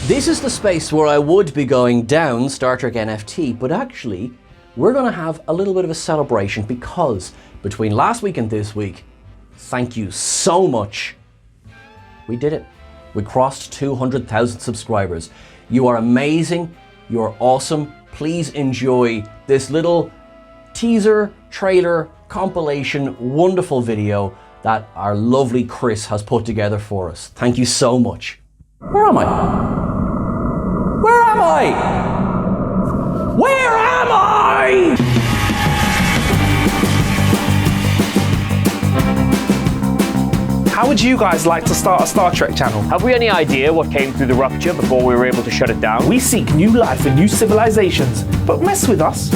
This is the space where I would be going down Star Trek NFT, but actually, we're going to have a little bit of a celebration because between last week and this week, thank you so much. We did it. We crossed 200,000 subscribers. You are amazing. You're awesome. Please enjoy this little teaser, trailer, compilation, wonderful video that our lovely Chris has put together for us. Thank you so much. Where am I? Where am I? Where am I? How would you guys like to start a Star Trek channel? Have we any idea what came through the rupture before we were able to shut it down? We seek new life and new civilizations, but mess with us.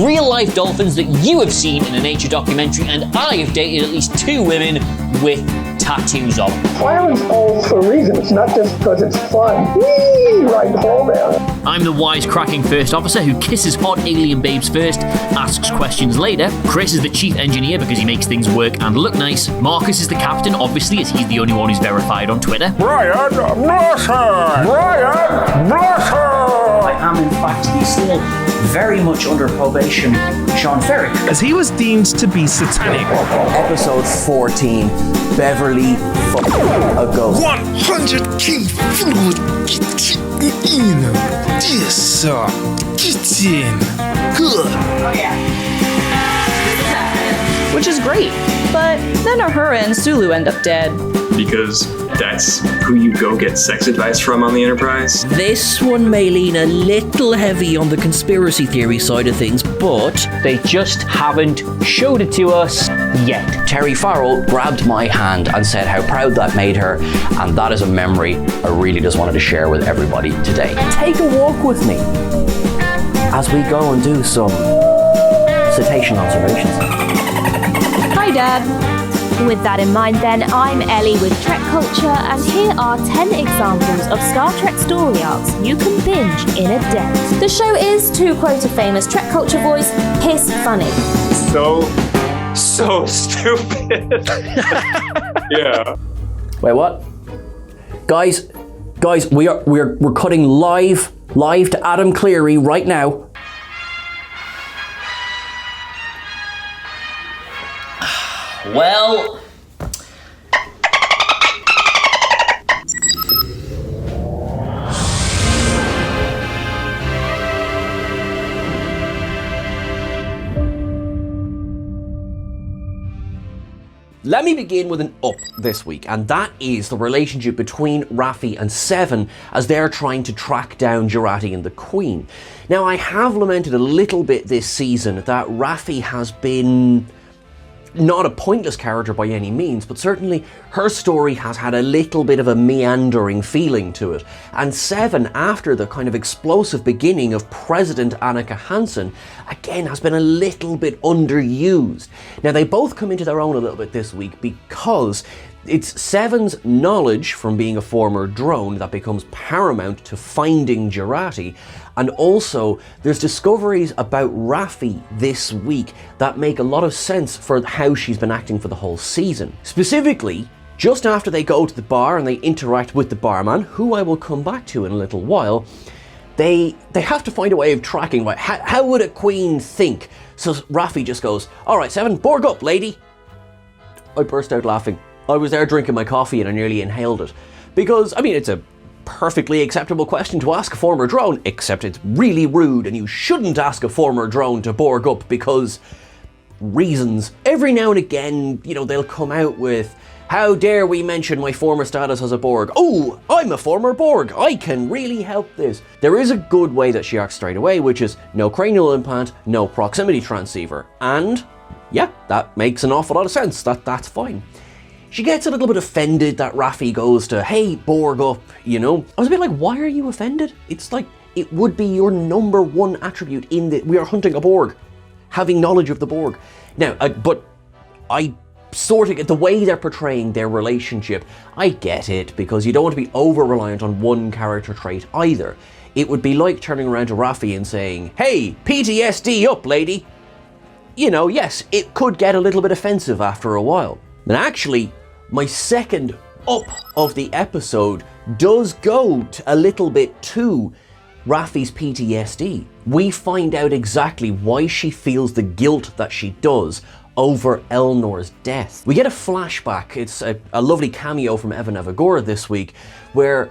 Real-life dolphins that you have seen in a nature documentary, and I have dated at least 2 women with tattoos on them. Violence falls for a reason. It's not just because it's fun. Whee! Ride the ball down. I'm the wisecracking first officer who kisses hot alien babes first, asks questions later. Chris is the chief engineer because he makes things work and look nice. Marcus is the captain, obviously, as he's the only one who's verified on Twitter. Brian Blossom! Brian Blossom! I am, in fact, still very much under probation, Sean Ferrick. As he was deemed to be satanic. Episode 14, Beverly a ghost. 100 king food. Get in. This get in. Good. Oh yeah. Which is great, but then Uhura and Sulu end up dead. Because that's who you go get sex advice from on the Enterprise. This one may lean a little heavy on the conspiracy theory side of things, but they just haven't showed it to us yet. Terry Farrell grabbed my hand and said how proud that made her, and that is a memory I really just wanted to share with everybody today. Take a walk with me as we go and do some cetacean observations. Hi, Dad. With that in mind then, I'm Ellie with Trek Culture, and here are 10 examples of Star Trek story arcs you can binge in a day. The show is, to quote a famous Trek Culture voice, piss funny. So stupid. Yeah. Wait, what? Guys, we're cutting live to Adam Cleary right now. Well, let me begin with an up this week, and that is the relationship between Raffi and Seven as they're trying to track down Jurati and the Queen. Now, I have lamented a little bit this season that Raffi has been not a pointless character by any means, but certainly her story has had a little bit of a meandering feeling to it. And Seven, after the kind of explosive beginning of President Annika Hansen, again has been a little bit underused. Now, they both come into their own a little bit this week because it's Seven's knowledge from being a former drone that becomes paramount to finding Jurati, and also there's discoveries about Raffi this week that make a lot of sense for how she's been acting for the whole season. Specifically, just after they go to the bar and they interact with the barman, who I will come back to in a little while, they have to find a way of tracking, right? How would a queen think? So Raffi just goes, "All right, Seven, Borg up, lady." I burst out laughing. I was there drinking my coffee and I nearly inhaled it. Because, I mean, it's a perfectly acceptable question to ask a former drone, except it's really rude and you shouldn't ask a former drone to Borg up because reasons. Every now and again, you know, they'll come out with, "How dare we mention my former status as a Borg? Oh, I'm a former Borg. I can really help this." There is a good way that she acts straight away, which is no cranial implant, no proximity transceiver. And yeah, that makes an awful lot of sense. That's fine. She gets a little bit offended that Raffi goes to, "Hey, Borg up," you know? I was a bit like, why are you offended? It's like, it would be your number one attribute in that we are hunting a Borg, having knowledge of the Borg. Now, but I sort of get the way they're portraying their relationship. I get it, because you don't want to be over-reliant on one character trait either. It would be like turning around to Raffi and saying, "Hey, PTSD up, lady." You know, yes, it could get a little bit offensive after a while. And actually, my second up of the episode does go a little bit to Raffi's PTSD. We find out exactly why she feels the guilt that she does over Elnor's death. We get a flashback. It's a lovely cameo from Evan Evagora this week, where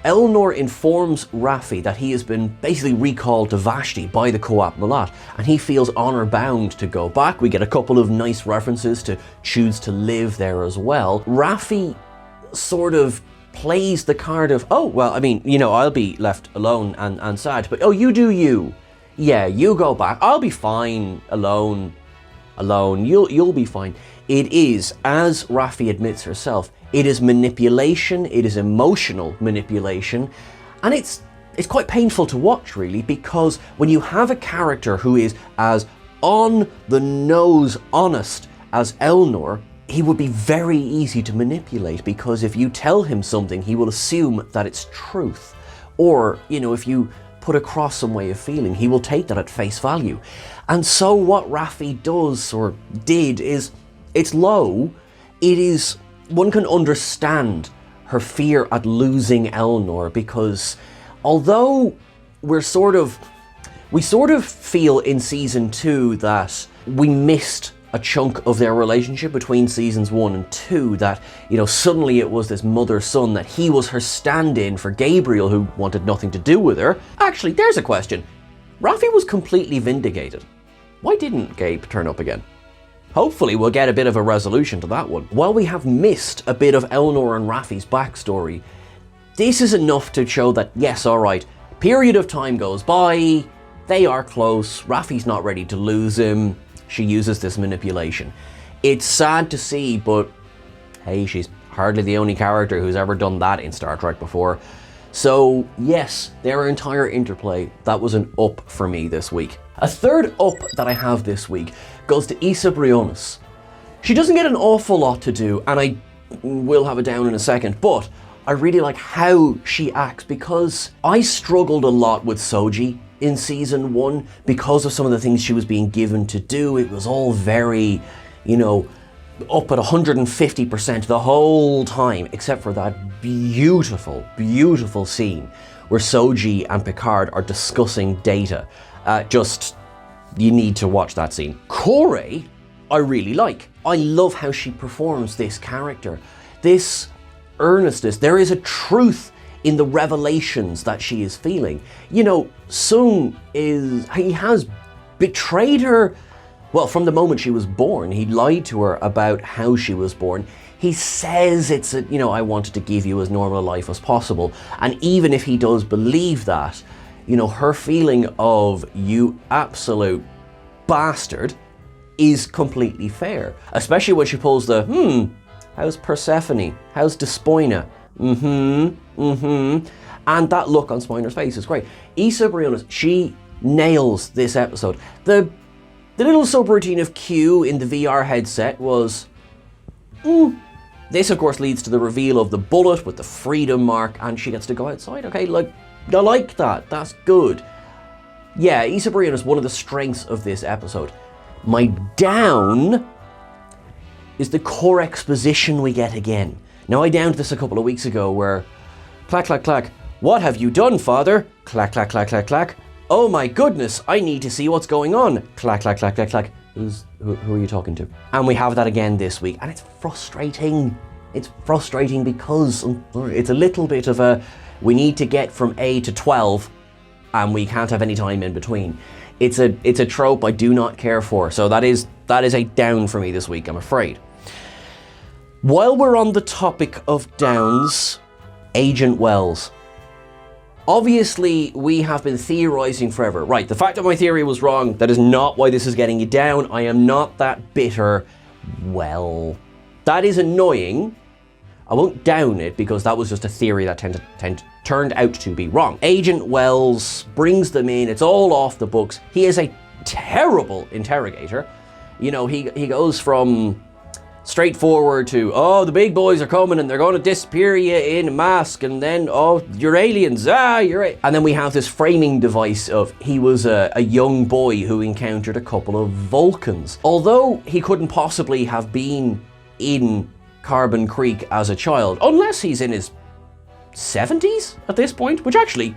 Elnor informs Raffi that he has been basically recalled to Vashti by the Co-op Malat, and he feels honor bound to go back. We get a couple of nice references to Choose to Live there as well. Raffi sort of plays the card of, oh, well, I mean, you know, I'll be left alone and sad, but oh, you do you. Yeah, you go back. I'll be fine alone. You'll be fine. It is, as Raffi admits herself, it is manipulation, it is emotional manipulation, and it's quite painful to watch, really, because when you have a character who is as on the nose honest as Elnor, he would be very easy to manipulate, because if you tell him something, he will assume that it's truth. Or, you know, if you put across some way of feeling, he will take that at face value. And so what Raffi does, or did, is, it's low, it is, one can understand her fear at losing Elnor, because although we sort of feel in season 2 that we missed a chunk of their relationship between seasons 1 and 2, that, you know, suddenly it was this mother-son, that he was her stand-in for Gabriel, who wanted nothing to do with her. Actually, there's a question. Raffi was completely vindicated. Why didn't Gabe turn up again? Hopefully we'll get a bit of a resolution to that one. While we have missed a bit of Elnor and Raffi's backstory, this is enough to show that, yes, alright, period of time goes by, they are close, Raffi's not ready to lose him, she uses this manipulation. It's sad to see, but hey, she's hardly the only character who's ever done that in Star Trek before. So yes, their entire interplay, that was an up for me this week. A third up that I have this week goes to Issa Briones. She doesn't get an awful lot to do, and I will have it down in a second, but I really like how she acts, because I struggled a lot with Soji in season 1 because of some of the things she was being given to do. It was all very, you know, up at 150% the whole time, except for that beautiful, beautiful scene where Soji and Picard are discussing data. You need to watch that scene. Corey, I really like. I love how she performs this character. This earnestness, there is a truth in the revelations that she is feeling. You know, Sung he has betrayed her, well, from the moment she was born. He lied to her about how she was born. He says I wanted to give you as normal a life as possible. And even if he does believe that, you know, her feeling of, you absolute bastard, is completely fair. Especially when she pulls the, how's Persephone? How's Despoina? And that look on Spoiner's face is great. Issa Briones, she nails this episode. The little subroutine of Q in the VR headset was, This, of course, leads to the reveal of the bullet with the freedom mark, and she gets to go outside. Okay, like, I like that. That's good. Yeah, Issa Briones is one of the strengths of this episode. My down is the core exposition we get again. Now, I downed this a couple of weeks ago where, clack, clack, clack, what have you done, father? Clack, clack, clack, clack, clack. Oh my goodness, I need to see what's going on. Clack, clack, clack, clack, clack. Who are you talking to? And we have that again this week, and it's frustrating. It's frustrating because it's a little bit of a, we need to get from A to 12, and we can't have any time in between. It's a trope I do not care for, so that is a down for me this week, I'm afraid. While we're on the topic of downs, Agent Wells. Obviously, we have been theorizing forever. Right, the fact that my theory was wrong, that is not why this is getting you down. I am not that bitter. Well, that is annoying. I won't down it because that was just a theory that turned out to be wrong. Agent Wells brings them in. It's all off the books. He is a terrible interrogator. You know, he goes from straightforward to, oh, the big boys are coming and they're going to disappear you in a mask, and then, oh, you're aliens, you're and then we have this framing device of he was a young boy who encountered a couple of Vulcans. Although he couldn't possibly have been in Carbon Creek as a child, unless he's in his 70s at this point, which actually,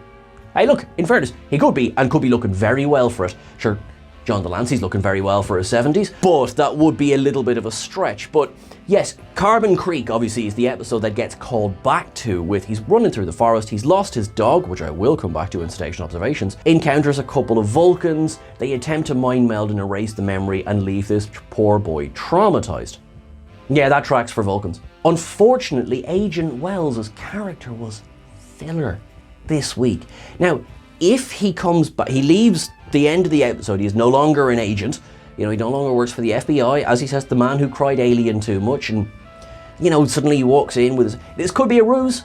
hey look, in fairness, he could be looking very well for it. Sure, John Delancey's looking very well for his 70s, but that would be a little bit of a stretch. But yes, Carbon Creek obviously is the episode that gets called back to with he's running through the forest, he's lost his dog, which I will come back to in station observations, encounters a couple of Vulcans, they attempt to mind meld and erase the memory and leave this poor boy traumatized. Yeah, that tracks for Vulcans. Unfortunately, Agent Wells' character was filler this week. Now, if he comes back, he leaves the end of the episode, he is no longer an agent, he no longer works for the FBI, as he says, the man who cried alien too much, and suddenly he walks in with this could be a ruse,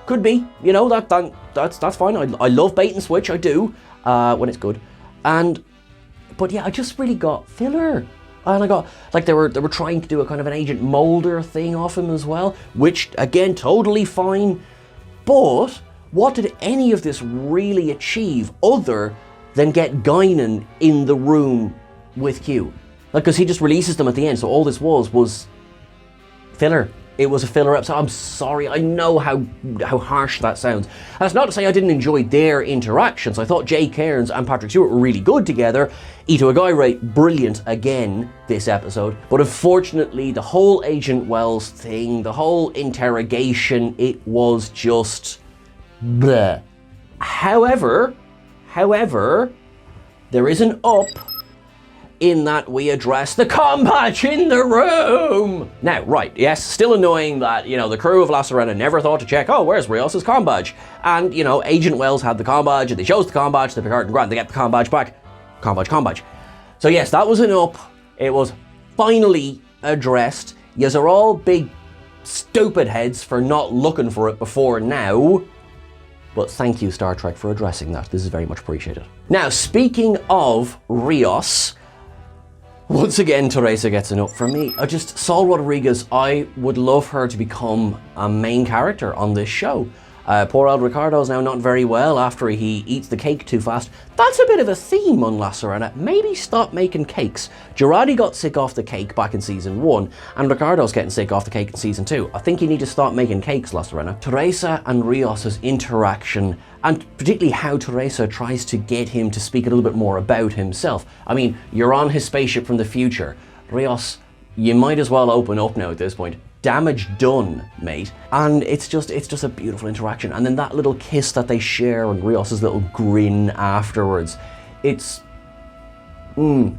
could be, that's fine. I love bait and switch, I do, when it's good, but yeah, I just really got filler. And I got, like, they were trying to do a kind of an Agent Mulder thing off him as well, which, again, totally fine. But what did any of this really achieve other than get Guinan in the room with Q? Like, because he just releases them at the end, so all this was filler. It was a filler episode. I'm sorry, I know how harsh that sounds. That's not to say I didn't enjoy their interactions. I thought Jay Cairns and Patrick Stewart were really good together. Ito Aguirre, brilliant again this episode. But unfortunately, the whole Agent Wells thing, the whole interrogation, it was just bleh. However, there is an up in that we address the com badge in the room. Now, right, yes, still annoying that, the crew of La Sirena never thought to check, where's Rios' com badge? And, Agent Wells had the com badge, and they chose the com badge to Picard and Grant, they get the com badge back. Com badge. So yes, that was an up. It was finally addressed. Yous are all big stupid heads for not looking for it before now. But thank you, Star Trek, for addressing that. This is very much appreciated. Now, speaking of Rios, once again, Teresa gets an up from me. Sol Rodriguez, I would love her to become a main character on this show. Poor old Ricardo's now not very well after he eats the cake too fast. That's a bit of a theme on La Sirena. Maybe stop making cakes. Jurati got sick off the cake back in season 1, and Ricardo's getting sick off the cake in season 2. I think you need to stop making cakes, La Sirena. Teresa and Rios' interaction, and particularly how Teresa tries to get him to speak a little bit more about himself. I mean, you're on his spaceship from the future. Rios, you might as well open up now at this point. Damage done, mate. And it's just a beautiful interaction. And then that little kiss that they share and Rios' little grin afterwards. It's good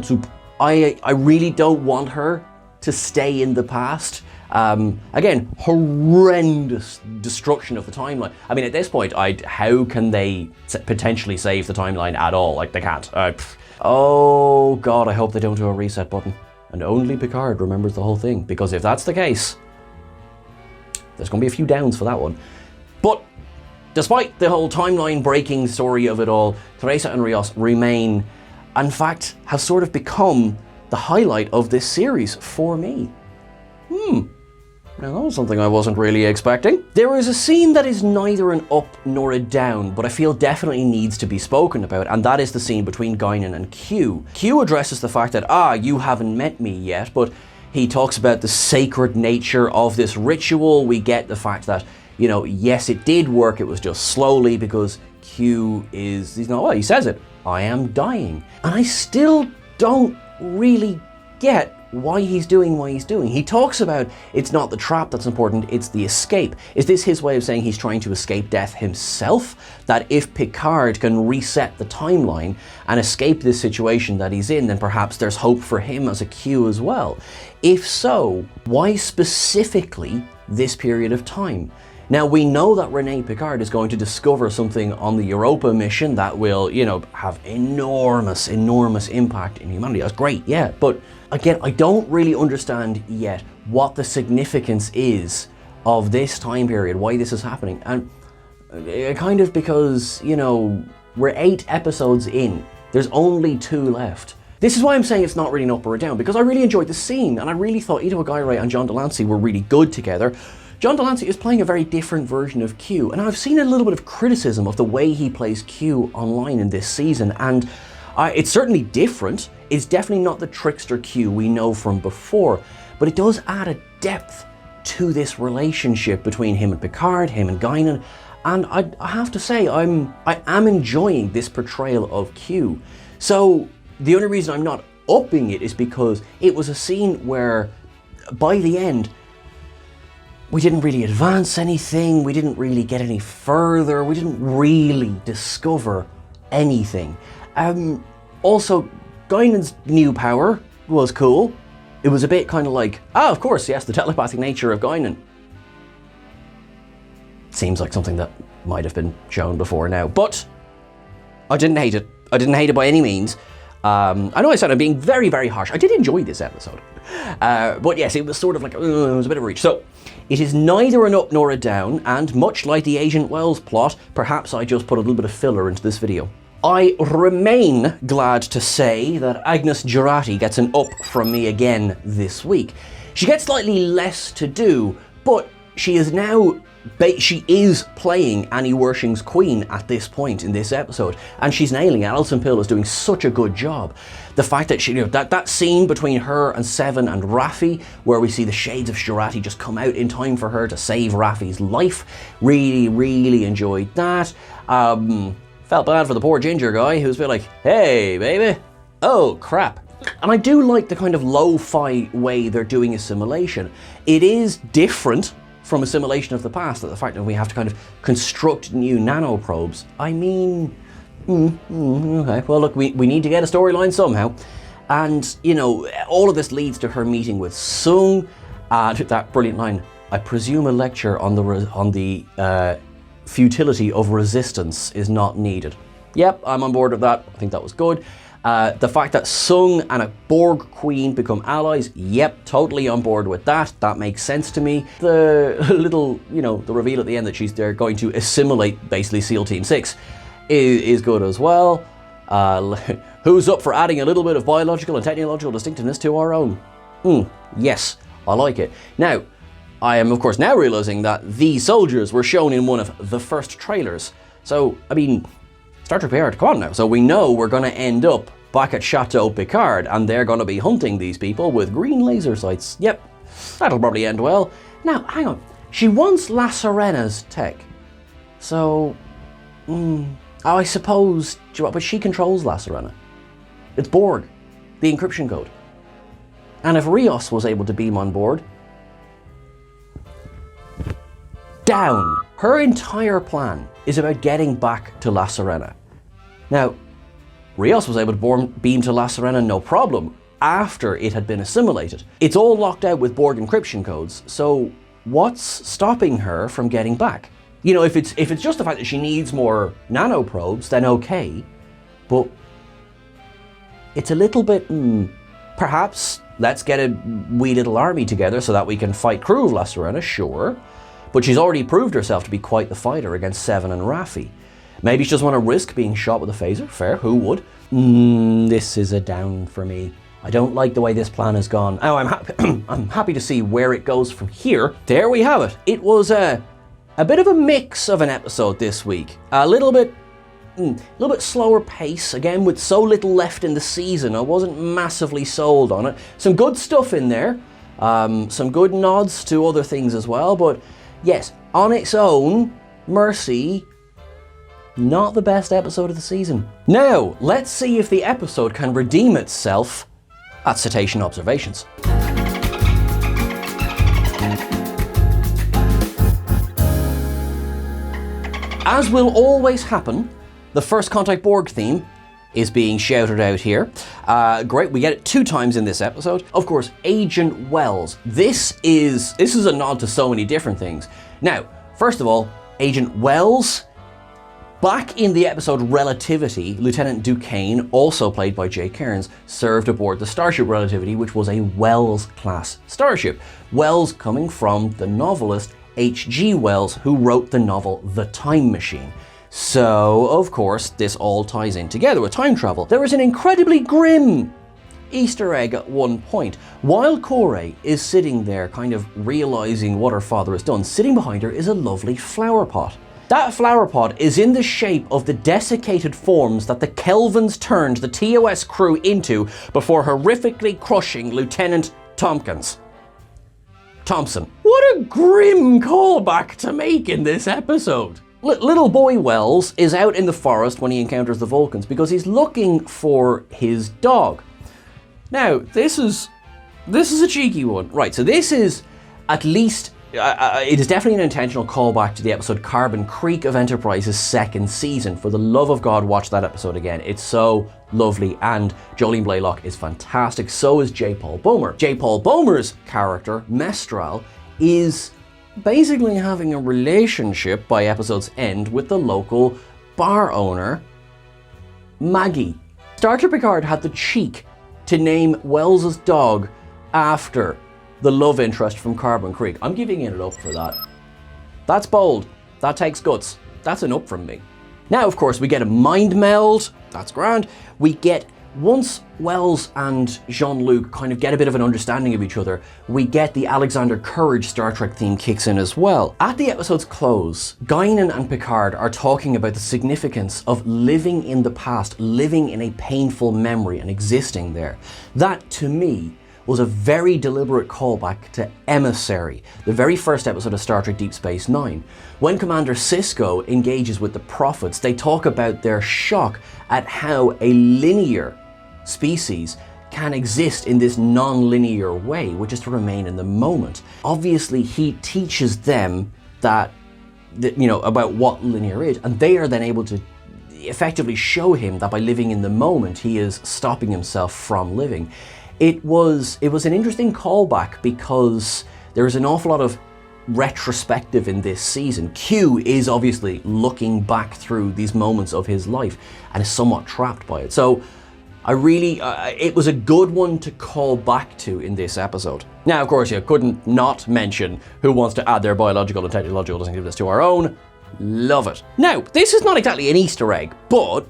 soup. I really don't want her to stay in the past. Again, horrendous destruction of the timeline. I mean, at this point, how can they potentially save the timeline at all? Like, they can't. Oh God, I hope they don't do a reset button. And only Picard remembers the whole thing, because if that's the case, there's going to be a few downs for that one. But despite the whole timeline breaking story of it all, Teresa and Rios remain, in fact, have sort of become the highlight of this series for me. Now that was something I wasn't really expecting. There is a scene that is neither an up nor a down, but I feel definitely needs to be spoken about, and that is the scene between Guinan and Q. Q addresses the fact that, you haven't met me yet, but he talks about the sacred nature of this ritual. We get the fact that, yes, it did work, it was just slowly, because Q he says it, I am dying. And I still don't really get why he's doing what he's doing. He talks about it's not the trap that's important, it's the escape. Is this his way of saying he's trying to escape death himself? That if Picard can reset the timeline and escape this situation that he's in, then perhaps there's hope for him as a Q as well. If so, why specifically this period of time? Now, we know that Rene Picard is going to discover something on the Europa mission that will, have enormous impact in humanity. That's great, yeah, but again, I don't really understand yet what the significance is of this time period, why this is happening. And kind of because, we're 8 episodes in, there's only 2 left. This is why I'm saying it's not really an up or a down, because I really enjoyed the scene, and I really thought Ito Aguirre and John Delancey were really good together. John Delancey is playing a very different version of Q, and I've seen a little bit of criticism of the way he plays Q online in this season, and it's certainly different. It's definitely not the trickster Q we know from before, but it does add a depth to this relationship between him and Picard, him and Guinan, and I have to say, I am enjoying this portrayal of Q. So the only reason I'm not upping it is because it was a scene where, by the end, we didn't really advance anything, we didn't really get any further, we didn't really discover anything. Also, Guinan's new power was cool. It was a bit kind of like, of course, yes, the telepathic nature of Guinan. Seems like something that might have been shown before now, but I didn't hate it. I didn't hate it by any means. I know I said I'm being very, very harsh. I did enjoy this episode. But yes, it was sort of like, it was a bit of a reach. So, it is neither an up nor a down, and much like the Agent Wells plot, perhaps I just put a little bit of filler into this video. I remain glad to say that Agnes Jurati gets an up from me again this week. She gets slightly less to do, but she is now playing Annie Wershing's Queen at this point in this episode, and she's nailing it. Alison Pill is doing such a good job. The fact that she, that scene between her and Seven and Raffi, where we see the shades of Jurati just come out in time for her to save Raffi's life, really, really enjoyed that. Felt bad for the poor ginger guy who's a bit like, hey, baby, oh crap. And I do like the kind of lo-fi way they're doing assimilation. It is different from assimilation of the past, that the fact that we have to kind of construct new nanoprobes. I mean, okay, well look, we need to get a storyline somehow. And, you know, all of this leads to her meeting with Sung, that brilliant line, I presume a lecture on the futility of resistance is not needed. Yep, I'm on board with that. I think that was good. The fact that Sung and a Borg queen become allies, yep, totally on board with that. That makes sense to me. The little, the reveal at the end that they're going to assimilate basically SEAL Team 6 is good as well. Who's up for adding a little bit of biological and technological distinctiveness to our own? Yes, I like it. Now, I am of course now realizing that these soldiers were shown in one of the first trailers. So, I mean, Star Trek Picard, come on now. So we know we're going to end up back at Chateau Picard, and they're going to be hunting these people with green laser sights. Yep, that'll probably end well. Now, hang on. She wants La Serena's tech. So, I suppose, but she controls La Serena. It's Borg, the encryption code. And if Rios was able to beam on board, down. Her entire plan is about getting back to La Serena. Now, Rios was able to beam to La Serena no problem after it had been assimilated. It's all locked out with Borg encryption codes, so what's stopping her from getting back? If it's just the fact that she needs more nanoprobes, then okay, but it's a little bit, perhaps let's get a wee little army together so that we can fight crew of La Serena, sure. But she's already proved herself to be quite the fighter against Seven and Raffi. Maybe she doesn't want to risk being shot with a phaser. Fair, who would? This is a down for me. I don't like the way this plan has gone. Oh, I'm happy to see where it goes from here. There we have it. It was a bit of a mix of an episode this week. A little bit slower pace, again, with so little left in the season. I wasn't massively sold on it. Some good stuff in there. Some good nods to other things as well, but yes, on its own, Mercy, not the best episode of the season. Now, let's see if the episode can redeem itself at Cetacean Observations. As will always happen, the First Contact Borg theme is being shouted out here. Great, we get it 2 times in this episode. Of course, Agent Wells. This is a nod to so many different things. Now, first of all, Agent Wells. Back in the episode Relativity, Lieutenant Duquesne, also played by Jay Cairns, served aboard the Starship Relativity, which was a Wells-class starship. Wells coming from the novelist H.G. Wells, who wrote the novel The Time Machine. So, of course, this all ties in together with time travel. There is an incredibly grim Easter egg at one point. While Corey is sitting there kind of realizing what her father has done, sitting behind her is a lovely flower pot. That flower pot is in the shape of the desiccated forms that the Kelvins turned the TOS crew into before horrifically crushing Lieutenant Tompkins. Thompson. What a grim callback to make in this episode. Little boy Wells is out in the forest when he encounters the Vulcans because he's looking for his dog. Now, this is a cheeky one. Right, so this is at least, it is definitely an intentional callback to the episode Carbon Creek of Enterprise's second season. For the love of God, watch that episode again. It's so lovely, and Jolene Blaylock is fantastic. So is J. Paul Boehmer. J. Paul Boehmer's character, Mestral, is basically having a relationship by episode's end with the local bar owner, Maggie. Star Trek Picard had the cheek to name Wells's dog after the love interest from Carbon Creek. I'm giving it an up for that. That's bold. That takes guts. That's an up from me. Now, of course, we get a mind meld. That's grand. We get, once Wells and Jean-Luc kind of get a bit of an understanding of each other, we get the Alexander Courage Star Trek theme kicks in as well. At the episode's close, Guinan and Picard are talking about the significance of living in the past, living in a painful memory and existing there. That, to me, was a very deliberate callback to Emissary, the very first episode of Star Trek Deep Space Nine. When Commander Sisko engages with the Prophets, they talk about their shock at how a linear species can exist in this non-linear way, which is to remain in the moment. Obviously, he teaches them that, about what linear is, and they are then able to effectively show him that by living in the moment, he is stopping himself from living. It was an interesting callback because there's an awful lot of retrospective in this season. Q is obviously looking back through these moments of his life and is somewhat trapped by it. So it was a good one to call back to in this episode. Now, of course, you couldn't not mention who wants to add their biological and technological distinctiveness to our own. Love it. Now, this is not exactly an Easter egg, but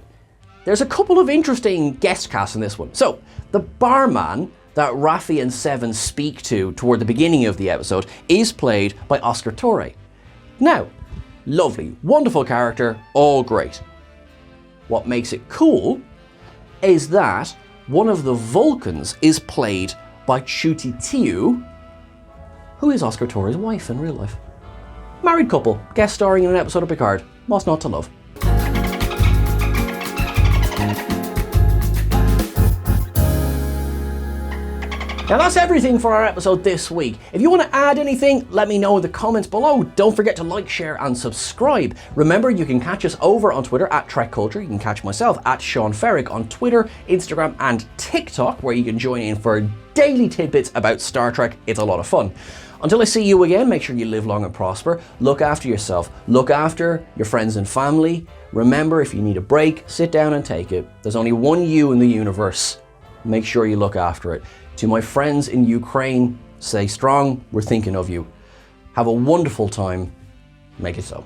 there's a couple of interesting guest casts in this one. So, the barman that Raffi and Seven speak to toward the beginning of the episode is played by Oscar Torre. Now, lovely, wonderful character, all great. What makes it cool is that one of the Vulcans is played by Ncuti Tiu, who is Oscar Torre's wife in real life. Married couple, guest starring in an episode of Picard. What's not to love? Now that's everything for our episode this week. If you want to add anything, let me know in the comments below. Don't forget to like, share and subscribe. Remember, you can catch us over on Twitter at Trek Culture. You can catch myself at Sean Ferrick on Twitter, Instagram and TikTok, where you can join in for daily tidbits about Star Trek. It's a lot of fun. Until I see you again, make sure you live long and prosper. Look after yourself. Look after your friends and family. Remember, if you need a break, sit down and take it. There's only one you in the universe. Make sure you look after it. To my friends in Ukraine, stay strong. We're thinking of you. Have a wonderful time. Make it so.